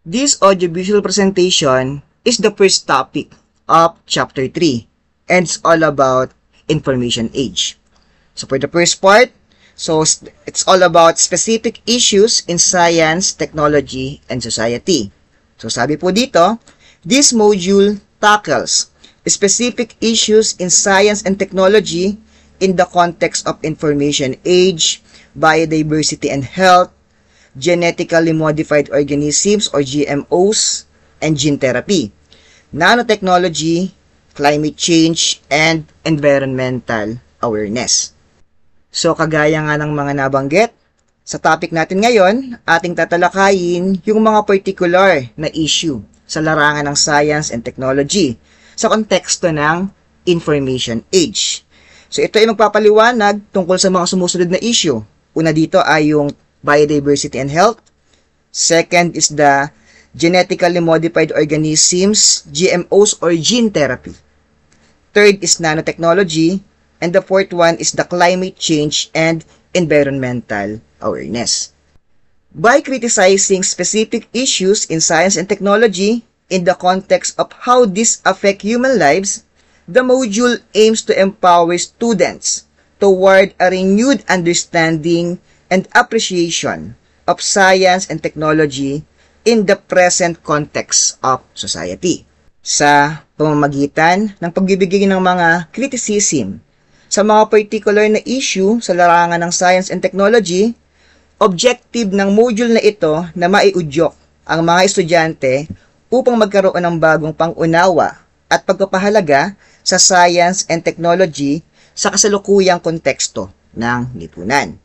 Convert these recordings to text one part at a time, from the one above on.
This audiovisual presentation is the first topic of Chapter 3, and it's all about information age. So for the first part, it's all about specific issues in science, technology, and society. So sabi po dito, this module tackles specific issues in science and technology in the context of information age, biodiversity and health, genetically modified organisms or GMOs, and gene therapy, nanotechnology, climate change, and environmental awareness. So kagaya nga ng mga nabanggit, sa topic natin ngayon, ating tatalakayin yung mga particular na issue sa larangan ng science and technology sa konteksto ng information age. So ito ay magpapaliwanag tungkol sa mga sumusunod na issue. Una dito ay yung biodiversity and health. Second is the genetically modified organisms, GMOs or gene therapy. Third is nanotechnology. And the fourth one is the climate change and environmental awareness. By criticizing specific issues in science and technology in the context of how these affect human lives, the module aims to empower students toward a renewed understanding and appreciation of science and technology in the present context of society. Sa pamamagitan ng pagbibigay ng mga criticism sa mga particular na issue sa larangan ng science and technology, objective ng module na ito na maiudyok ang mga estudyante upang magkaroon ng bagong pangunawa at pagpapahalaga sa science and technology sa kasalukuyang konteksto ng lipunan.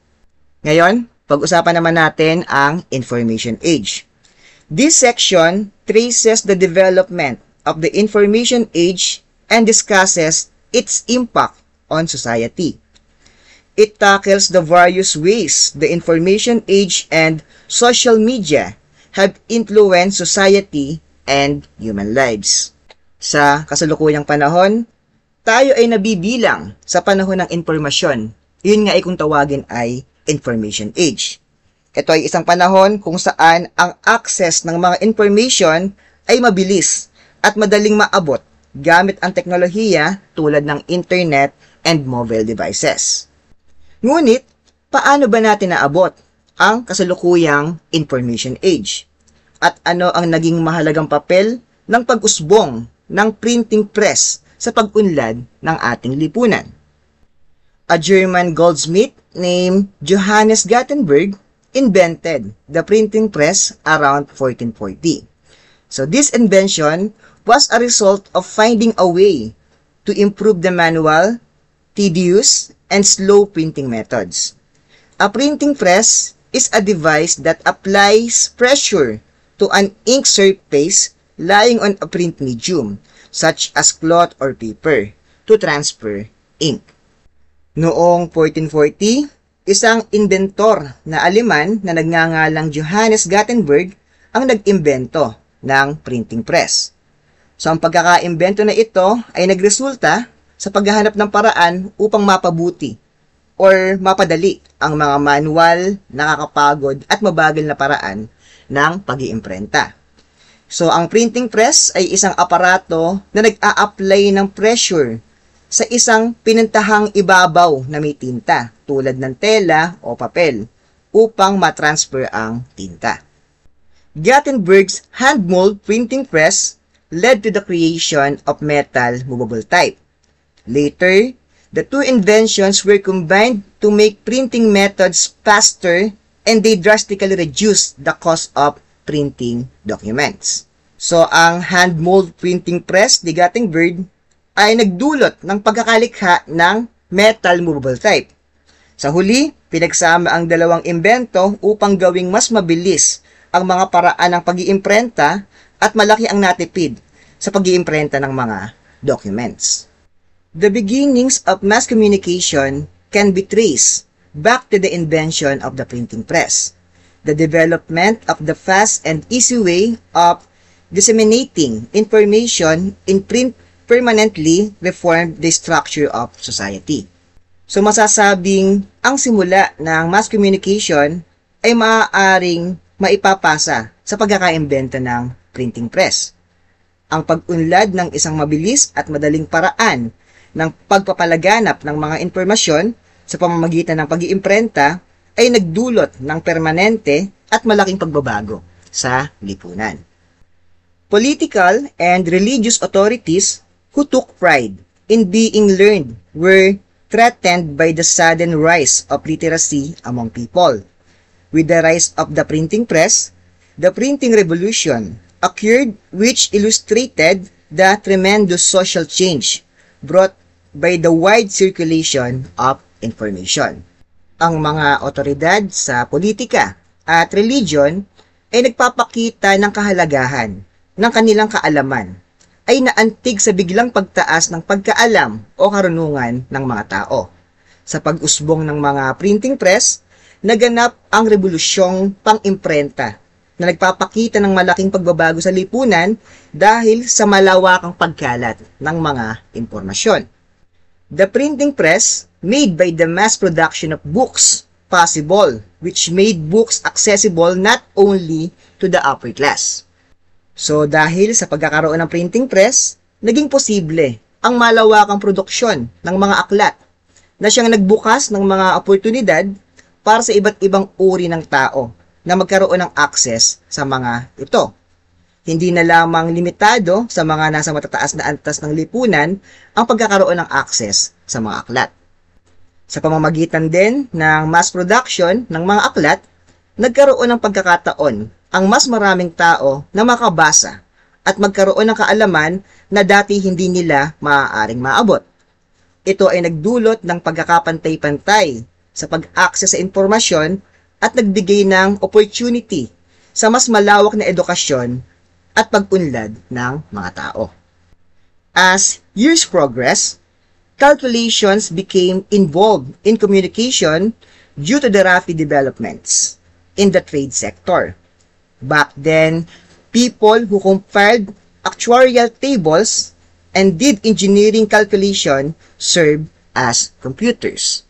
Ngayon, pag-usapan naman natin ang information age. This section traces the development of the information age and discusses its impact on society. It tackles the various ways the information age and social media have influenced society and human lives. Sa kasalukuyang panahon, tayo ay nabibilang sa panahon ng impormasyon. Yun nga ay kung tawagin ay information age. Ito ay isang panahon kung saan ang access ng mga information ay mabilis at madaling maabot gamit ang teknolohiya tulad ng internet and mobile devices. Ngunit, paano ba natin naabot ang kasalukuyang information age? At ano ang naging mahalagang papel ng pag-usbong ng printing press sa pag-unlad ng ating lipunan? A German goldsmith named Johannes Gutenberg invented the printing press around 1440. So this invention was a result of finding a way to improve the manual, tedious, and slow printing methods. A printing press is a device that applies pressure to an ink surface lying on a print medium, such as cloth or paper, to transfer ink. Noong 1440, isang inventor na Aleman na nagngangalang Johannes Gutenberg ang nag-imbento ng printing press. So ang pagkakaimbento na ito ay nagresulta sa paghahanap ng paraan upang mapabuti or mapadali ang mga manual, nakakapagod at mabagal na paraan ng pag-iimprenta. So ang printing press ay isang aparato na nag-a-apply ng pressure sa isang pinintahang ibabaw na may tinta tulad ng tela o papel upang matransfer ang tinta. Gutenberg's hand-mold printing press led to the creation of metal movable type. Later, the two inventions were combined to make printing methods faster and they drastically reduced the cost of printing documents. So, ang hand-mold printing press ni Gutenberg ay nagdulot ng pagkakalikha ng metal movable type. Sa huli, pinagsama ang dalawang imbento upang gawing mas mabilis ang mga paraan ng pag-iimprenta at malaki ang natipid sa pag-iimprenta ng mga documents. The beginnings of mass communication can be traced back to the invention of the printing press. The development of the fast and easy way of disseminating information in print permanently reformed the structure of society. So masasabing ang simula ng mass communication ay maaaring maipapasa sa pagkakaimbento ng printing press. Ang pag-unlad ng isang mabilis at madaling paraan ng pagpapalaganap ng mga impormasyon sa pamamagitan ng pag-iimprenta ay nagdulot ng permanente at malaking pagbabago sa lipunan. Political and religious authorities who took pride in being learned were threatened by the sudden rise of literacy among people. With the rise of the printing press, the printing revolution occurred, which illustrated the tremendous social change brought by the wide circulation of information. Ang mga otoridad sa politika at religion ay nagpapakita ng kahalagahan ng kanilang kaalaman ay naantig sa biglang pagtaas ng pagkaalam o karunungan ng mga tao. Sa pag-usbong ng mga printing press, naganap ang revolusyong pang-imprenta na nagpapakita ng malaking pagbabago sa lipunan dahil sa malawakang pagkalat ng mga impormasyon. The printing press made by the mass production of books possible, which made books accessible not only to the upper class. So dahil sa pagkakaroon ng printing press, naging posible ang malawakang produksyon ng mga aklat na siyang nagbukas ng mga oportunidad para sa iba't ibang uri ng tao na magkaroon ng access sa mga ito. Hindi na lamang limitado sa mga nasa matataas na antas ng lipunan ang pagkakaroon ng access sa mga aklat. Sa pamamagitan din ng mass production ng mga aklat, nagkaroon ng pagkakataon ang mas maraming tao na makabasa at magkaroon ng kaalaman na dati hindi nila maaaring maabot. Ito ay nagdulot ng pagkakapantay-pantay sa pag-access sa impormasyon at nagbigay ng opportunity sa mas malawak na edukasyon at pag-unlad ng mga tao. As years progress, calculations became involved in communication due to the rapid developments in the trade sector. Back then, people who compared actuarial tables and did engineering calculation served as computers.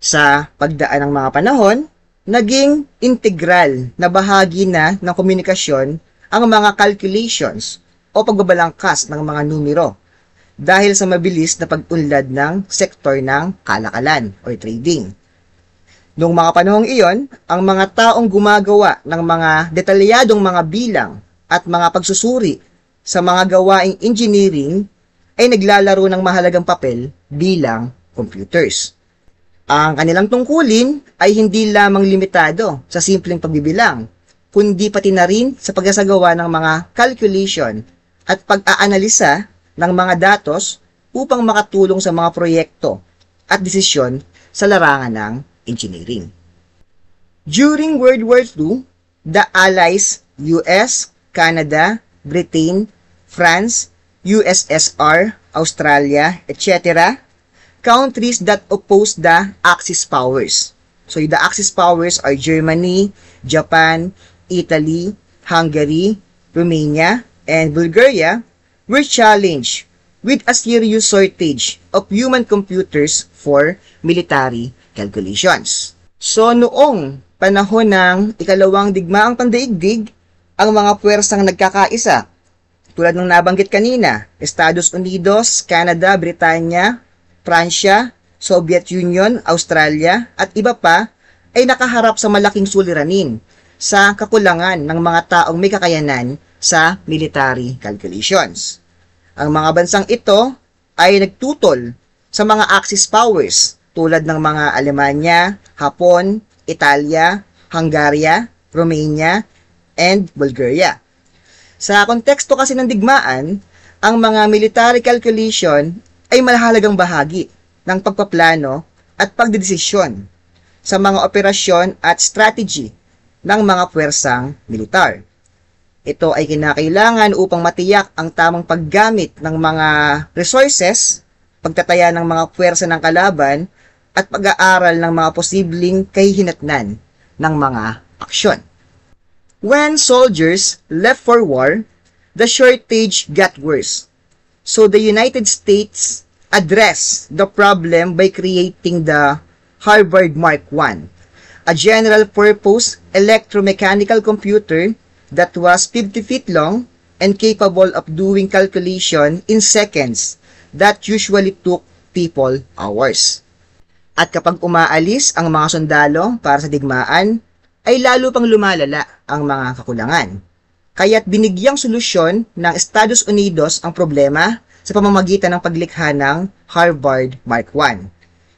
Sa pagdaan ng mga panahon, naging integral na bahagi na ng komunikasyon ang mga calculations o pagbabalangkas ng mga numero dahil sa mabilis na pag-unlad ng sektor ng kalakalan o trading. Noong mga panahong iyon, ang mga taong gumagawa ng mga detalyadong mga bilang at mga pagsusuri sa mga gawaing engineering ay naglalaro ng mahalagang papel bilang computers. Ang kanilang tungkulin ay hindi lamang limitado sa simpleng pagbibilang, kundi pati na rin sa pagsasagawa ng mga calculation at pag-aanalisa ng mga datos upang makatulong sa mga proyekto at desisyon sa larangan ng engineering. During World War II, the Allies, US, Canada, Britain, France, USSR, Australia, etc., countries that oppose the Axis powers. So the Axis powers are Germany, Japan, Italy, Hungary, Romania, and Bulgaria were challenged with a serious shortage of human computers for military calculations. So noong panahon ng ikalawang digmaang pandaigdig, ang mga puwersang nagkakaisa, tulad ng nabanggit kanina, Estados Unidos, Canada, Britanya, Pransya, Soviet Union, Australia, at iba pa ay nakaharap sa malaking suliranin sa kakulangan ng mga taong may kakayanan sa military calculations. Ang mga bansang ito ay nagtutol sa mga Axis powers tulad ng mga Alemanya, Hapon, Italia, Hungaria, Romania, and Bulgaria. Sa konteksto kasi ng digmaan, ang mga military calculation ay mahalagang bahagi ng pagpaplano at pagdedesisyon sa mga operasyon at strategy ng mga puwersang militar. Ito ay kinakailangan upang matiyak ang tamang paggamit ng mga resources, pagtataya ng mga puwersa ng kalaban, at pag-aaral ng mga posibleng kahihinatnan ng mga aksyon. When soldiers left for war, the shortage got worse. So the United States addressed the problem by creating the Harvard Mark I, a general-purpose electromechanical computer that was 50 feet long and capable of doing calculation in seconds that usually took people hours. At kapag umaalis ang mga sundalo para sa digmaan, ay lalo pang lumalala ang mga kakulangan. Kaya't binigyang solusyon ng Estados Unidos ang problema sa pamamagitan ng paglikha ng Harvard Mark I.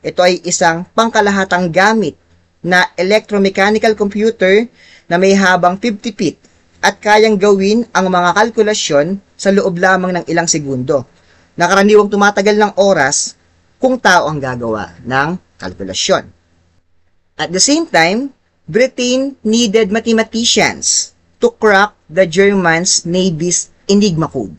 Ito ay isang pangkalahatang gamit na electromechanical computer na may habang 50 feet at kayang gawin ang mga kalkulasyon sa loob lamang ng ilang segundo, na karaniwang tumatagal ng oras kung tao ang gagawa ng kalkulasyon. At the same time, Britain needed mathematicians to crack the Germans' Navy's Enigma code.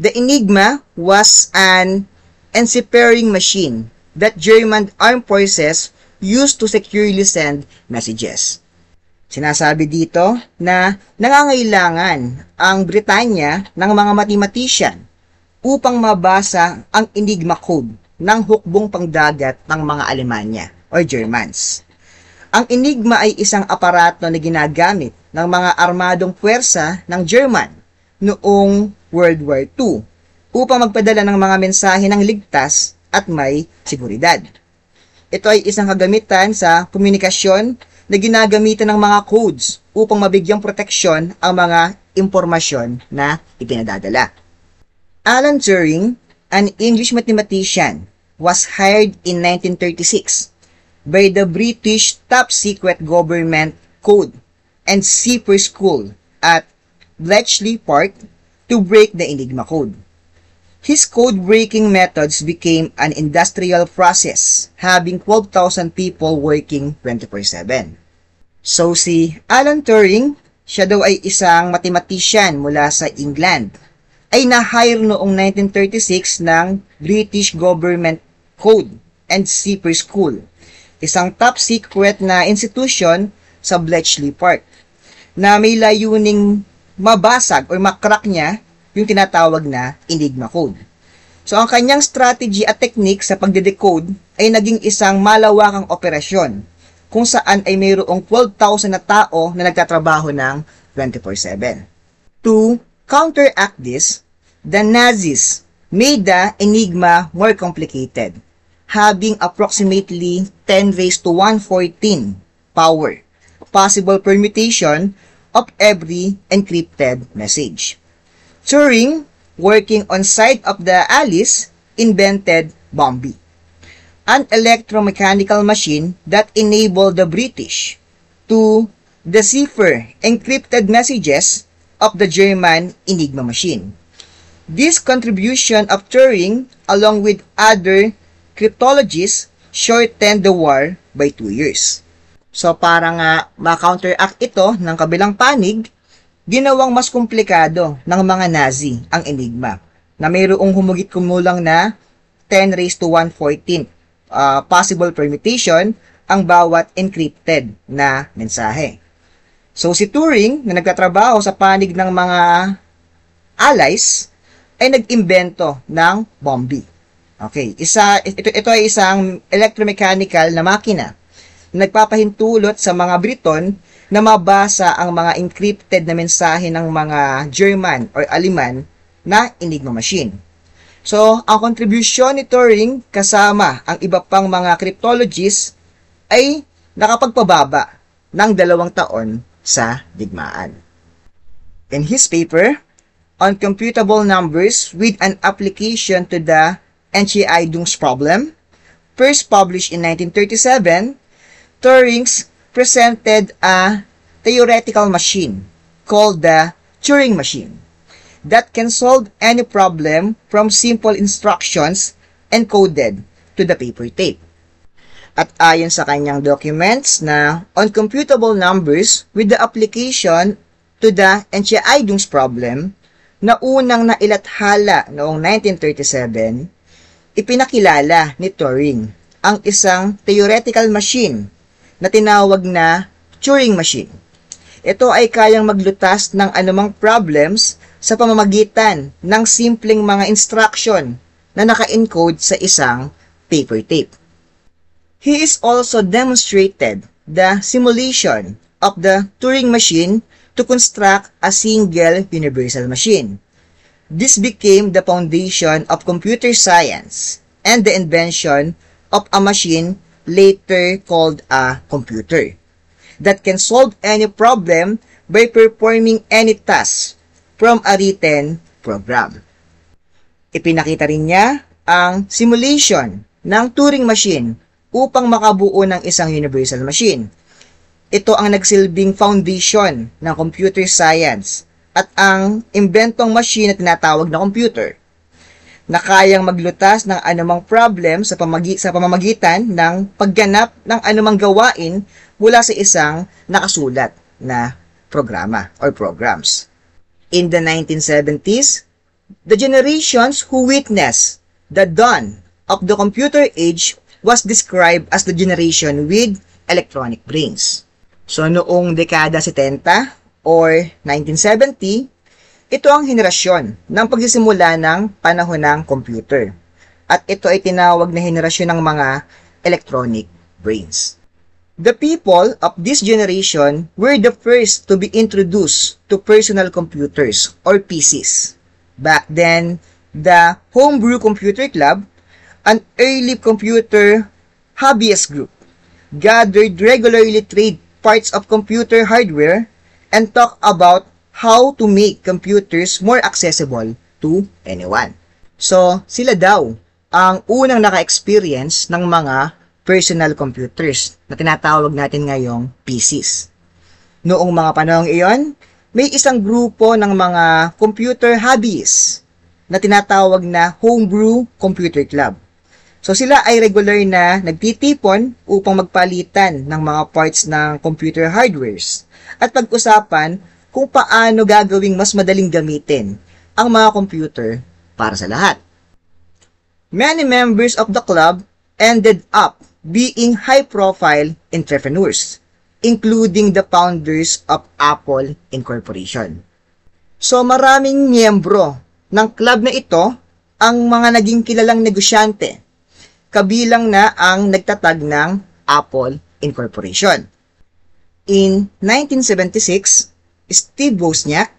The Enigma was an enciphering machine that German armed forces used to securely send messages. Sinasabi dito na nangangailangan ang Britanya ng mga mathematician upang mabasa ang Enigma code ng hukbong pangdagat ng mga Alemanya o Germans. Ang Enigma ay isang aparato na ginagamit ng mga armadong puwersa ng German noong World War II upang magpadala ng mga mensahe ng ligtas at may seguridad. Ito ay isang kagamitan sa komunikasyon na ginagamitan ng mga codes upang mabigyang proteksyon ang mga impormasyon na ipinadadala. Alan Turing, an English mathematician, was hired in 1936 by the British top-secret government code and cipher school at Bletchley Park to break the Enigma code. His code-breaking methods became an industrial process, having 12,000 people working 24/7. So si Alan Turing, siya daw ay isang mathematician mula sa England, ay na-hire noong 1936 ng British Government Code and Cipher School, isang top-secret na institution sa Bletchley Park, na may layuning mabasag o makrak niya yung tinatawag na Enigma Code. So, ang kanyang strategy at technique sa pagde-decode ay naging isang malawakang operasyon kung saan ay mayroong 12,000 na tao na nagtatrabaho ng 24/7. To counteract this, the Nazis made the Enigma more complicated, having approximately 10⁻⁴ power, possible permutation of every encrypted message. Turing, working on side of the Alice, invented Bombi, an electromechanical machine that enabled the British to decipher encrypted messages of the German Enigma machine. This contribution of Turing, along with other cryptologists, shortened the war by 2 years. So para nga ma-counteract ito ng kabilang panig, ginawang mas komplikado ng mga Nazi ang Enigma, na mayroong humigit-kumulang na 10⁻⁴ possible permutation ang bawat encrypted na mensahe. So si Turing, na nagtatrabaho sa panig ng mga allies, ay nag-imbento ng Bombi. Okay, ito ay isang electromechanical na makina na nagpapahintulot sa mga Briton na mabasa ang mga encrypted na mensahe ng mga German or Aleman na Enigma machine. So, ang contribution ni Turing kasama ang iba pang mga cryptologists ay nakapagpababa ng 2 taon sa digmaan. In his paper, On Computable Numbers with an Application to the Enchei-Dung's Problem, first published in 1937, Turing presented a theoretical machine called the Turing machine that can solve any problem from simple instructions encoded to the paper tape. At ayon sa kanyang documents na On Computable Numbers with the Application to the Enchei-Dung's Problem, na unang nailathala noong 1937, ipinakilala ni Turing ang isang theoretical machine na tinawag na Turing machine. Ito ay kayang maglutas ng anumang problems sa pamamagitan ng simpleng mga instruction na naka-encode sa isang paper tape. He is also demonstrated the simulation of the Turing machine to construct a single universal machine. This became the foundation of computer science and the invention of a machine later called a computer that can solve any problem by performing any task from a written program. Ipinakita rin niya ang simulation ng Turing machine upang makabuo ng isang universal machine. Ito ang nagsilbing foundation ng computer science at ang imbentong machine na tinatawag na computer na kayang maglutas ng anumang problem sa pamamagitan ng pagganap ng anumang gawain mula sa isang nakasulat na programa or programs. In the 1970s, the generations who witnessed the dawn of the computer age was described as the generation with electronic brains. So noong dekada 70 or 1970, ito ang henerasyon ng pagsisimula ng panahon ng computer. At ito ay tinawag na henerasyon ng mga electronic brains. The people of this generation were the first to be introduced to personal computers or PCs. Back then, the Homebrew Computer Club, an early computer hobbyist group, gathered regularly trade parts of computer hardware and talk about how to make computers more accessible to anyone. So, sila daw ang unang naka-experience ng mga personal computers na tinatawag natin ngayong PCs. Noong mga panahong iyon, may isang grupo ng mga computer hobbyists na tinatawag na Homebrew Computer Club. So sila ay regular na nagtitipon upang magpalitan ng mga parts ng computer hardwares at pag-usapan kung paano gagawing mas madaling gamitin ang mga computer para sa lahat. Many members of the club ended up being high-profile entrepreneurs, including the founders of Apple Incorporation. So maraming miyembro ng club na ito ang mga naging kilalang negosyante, kabilang na ang nagtatag ng Apple Incorporation. In 1976, Steve Wozniak,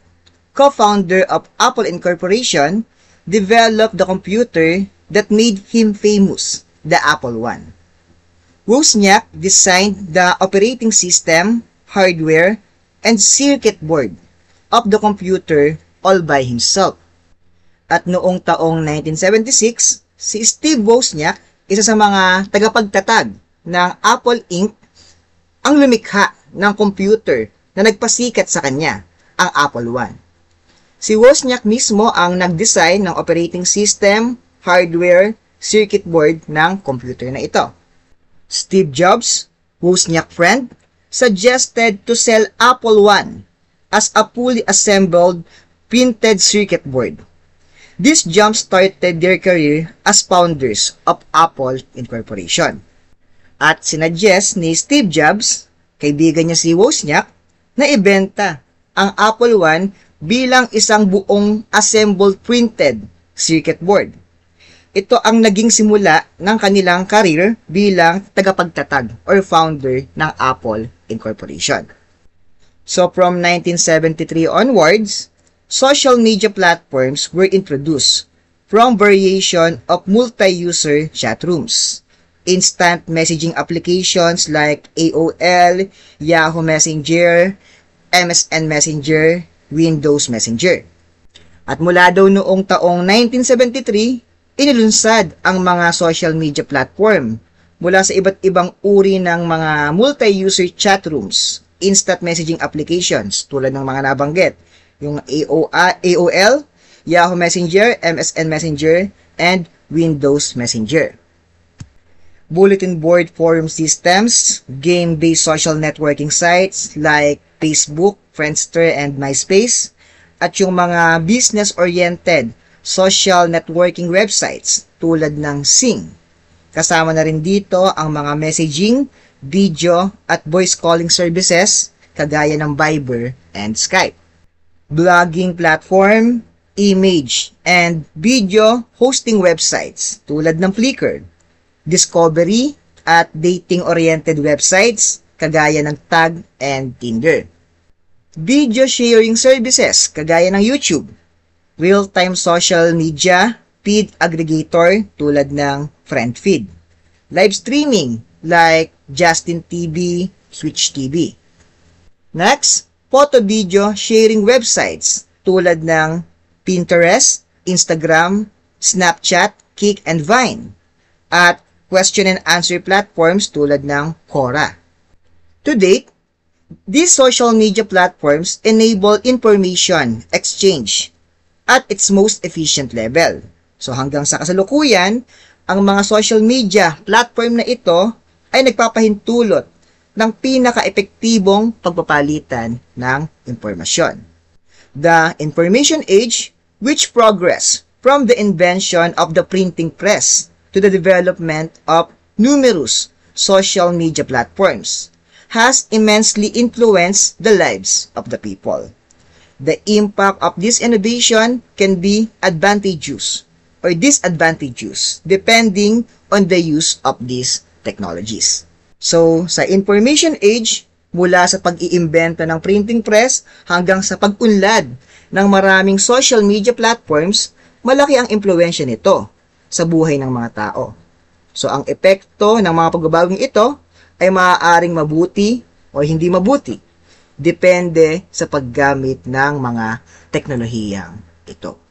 co-founder of Apple Incorporation, developed the computer that made him famous, the Apple I. Wozniak designed the operating system, hardware, and circuit board of the computer all by himself. At noong taong 1976, si Steve Wozniak, isa sa mga tagapagtatag ng Apple Inc., ang lumikha ng computer na nagpasikat sa kanya, ang Apple I. Si Wozniak mismo ang nag-design ng operating system, hardware, circuit board ng computer na ito. Steve Jobs, Wozniak's friend, suggested to sell Apple I as a fully assembled printed circuit board. This jump-started their career as founders of Apple Incorporation. At sinuggest ni Steve Jobs, kaibigan niya si Wozniak, na ibenta ang Apple I bilang isang buong assembled printed circuit board. Ito ang naging simula ng kanilang career bilang tagapagtatag or founder ng Apple Incorporation. So from 1973 onwards, social media platforms were introduced from variation of multi-user chat rooms, instant messaging applications like AOL, Yahoo Messenger, MSN Messenger, Windows Messenger. At mula daw noong taong 1973, inilunsad ang mga social media platform mula sa iba't ibang uri ng mga multi-user chat rooms, instant messaging applications tulad ng mga nabanggit, yung AOL, Yahoo Messenger, MSN Messenger, and Windows Messenger. Bulletin board forum systems, game-based social networking sites like Facebook, Friendster, and MySpace, at yung mga business-oriented social networking websites tulad ng Sing. Kasama na rin dito ang mga messaging, video, at voice calling services kagaya ng Viber and Skype. Blogging platform, image, and video hosting websites tulad ng Flickr. Discovery at dating-oriented websites kagaya ng Tag and Tinder. Video sharing services, kagaya ng YouTube. Real-time social media feed aggregator tulad ng FriendFeed. Live streaming like Justin TV, Switch TV. Next, photo-video sharing websites tulad ng Pinterest, Instagram, Snapchat, Kik, and Vine. At question and answer platforms tulad ng Quora. To date, these social media platforms enable information exchange at its most efficient level. So hanggang sa kasalukuyan, ang mga social media platform na ito ay nagpapahintulot ng pinaka-epektibong pagpapalitan ng impormasyon. The information age, which progressed from the invention of the printing press to the development of numerous social media platforms, has immensely influenced the lives of the people. The impact of this innovation can be advantageous or disadvantageous depending on the use of these technologies. So, sa information age, mula sa pag-iimbento ng printing press hanggang sa pag-unlad ng maraming social media platforms, malaki ang impluwensya nito sa buhay ng mga tao. So, ang epekto ng mga pagbabagong ito ay maaaring mabuti o hindi mabuti. Depende sa paggamit ng mga teknolohiyang ito.